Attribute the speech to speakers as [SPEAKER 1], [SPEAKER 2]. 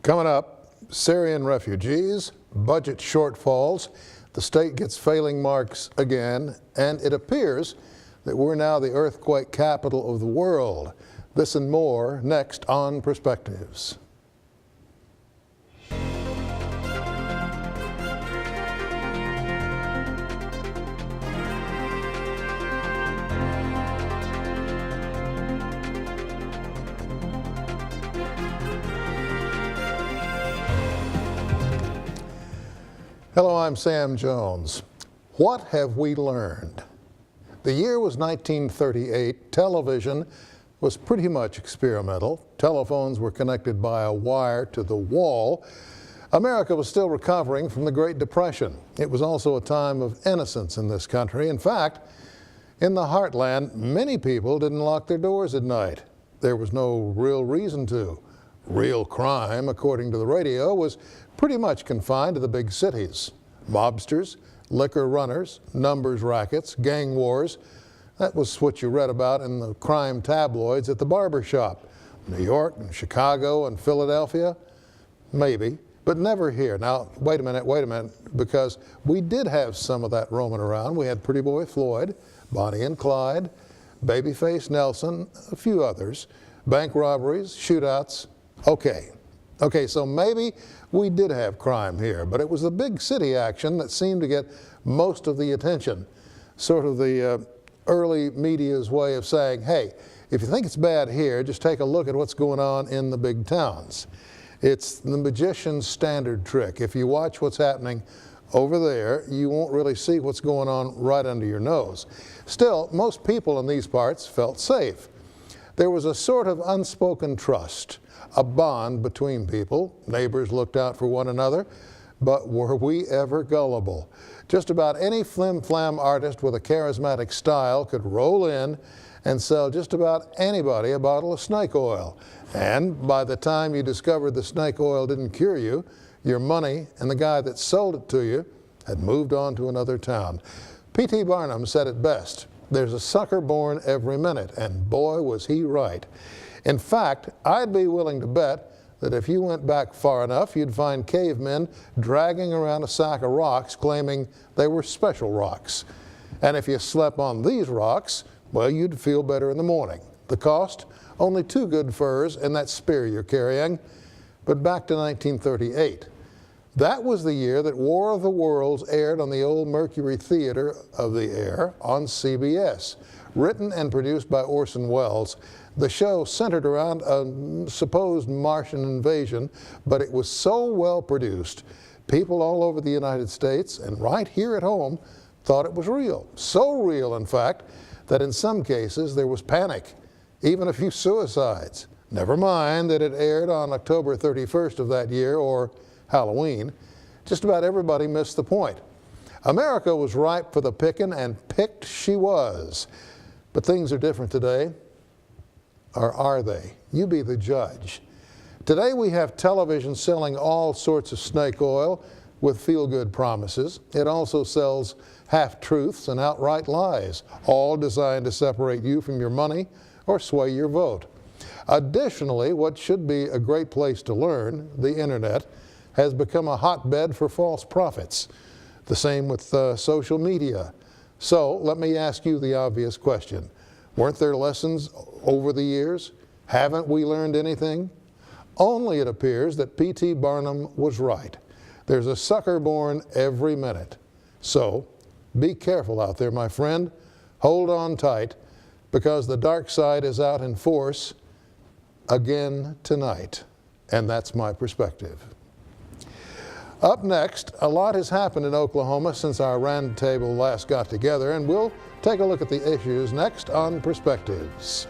[SPEAKER 1] Coming up, Syrian refugees, budget shortfalls, the state gets failing marks again, and it appears that we're now the earthquake capital of the world. This and more next on Perspectives. Hello, I'm Sam Jones. What have we learned? The year was 1938. Television was pretty much experimental. Telephones were connected by a wire to the wall. America was still recovering from the Great Depression. It was also a time of innocence in this country. In fact, in the heartland, many people didn't lock their doors at night. There was no real reason to. Real crime, according to the radio, was pretty much confined to the big cities. Mobsters, liquor runners, numbers rackets, gang wars. That was what you read about in the crime tabloids at the barber shop. New York and Chicago and Philadelphia, maybe, but never here. Now, wait a minute, because we did have some of that roaming around. We had Pretty Boy Floyd, Bonnie and Clyde, Babyface Nelson, a few others, bank robberies, shootouts. Okay, so maybe we did have crime here, but it was the big city action that seemed to get most of the attention. Sort of the early media's way of saying, hey, if you think it's bad here, just take a look at what's going on in the big towns. It's the magician's standard trick. If you watch what's happening over there, you won't really see what's going on right under your nose. Still, most people in these parts felt safe. There was a sort of unspoken trust, a bond between people. Neighbors looked out for one another, but were we ever gullible? Just about any flim-flam artist with a charismatic style could roll in and sell just about anybody a bottle of snake oil. And by the time you discovered the snake oil didn't cure you, your money and the guy that sold it to you had moved on to another town. P.T. Barnum said it best, there's a sucker born every minute, and boy was he right. In fact, I'd be willing to bet that if you went back far enough, you'd find cavemen dragging around a sack of rocks claiming they were special rocks. And if you slept on these rocks, well, you'd feel better in the morning. The cost? Only 2 good furs and that spear you're carrying. But back to 1938. That was the year that War of the Worlds aired on the old Mercury Theater of the Air on CBS. Written and produced by Orson Welles, the show centered around a supposed Martian invasion, but it was so well produced, people all over the United States and right here at home thought it was real. So real, in fact, that in some cases there was panic, even a few suicides. Never mind that it aired on October 31st of that year, or Halloween. Just about everybody missed the point. America was ripe for the picking, and picked she was. But things are different today. Or are they? You be the judge. Today we have television selling all sorts of snake oil with feel-good promises. It also sells half-truths and outright lies, all designed to separate you from your money or sway your vote. Additionally, what should be a great place to learn, the internet, has become a hotbed for false prophets. The same with social media. So let me ask you the obvious question. Weren't there lessons over the years? Haven't we learned anything? Only it appears that P.T. Barnum was right. There's a sucker born every minute. So be careful out there, my friend. Hold on tight, because the dark side is out in force again tonight. And that's my perspective. Up next, a lot has happened in Oklahoma since our roundtable last got together, and we'll take a look at the issues next on Perspectives.